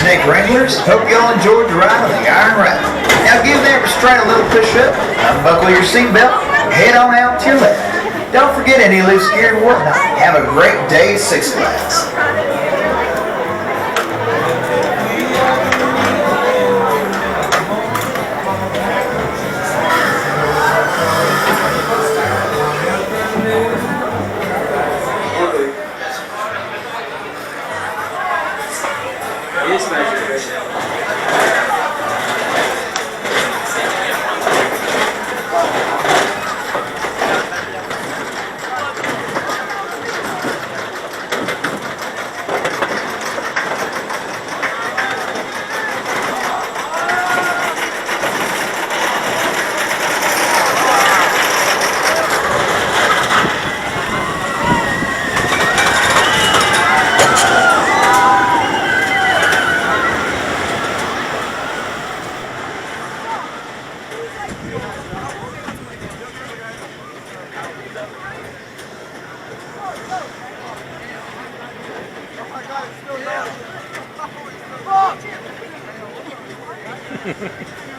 Snake Wranglers, hope y'all enjoyed the ride on the Iron Rattler. Now give that restraint a little push-up, unbuckle your seatbelt, head on out to your left. Don't forget any loose gear and whatnot. Have a great day at Six Flags. Ha ha ha.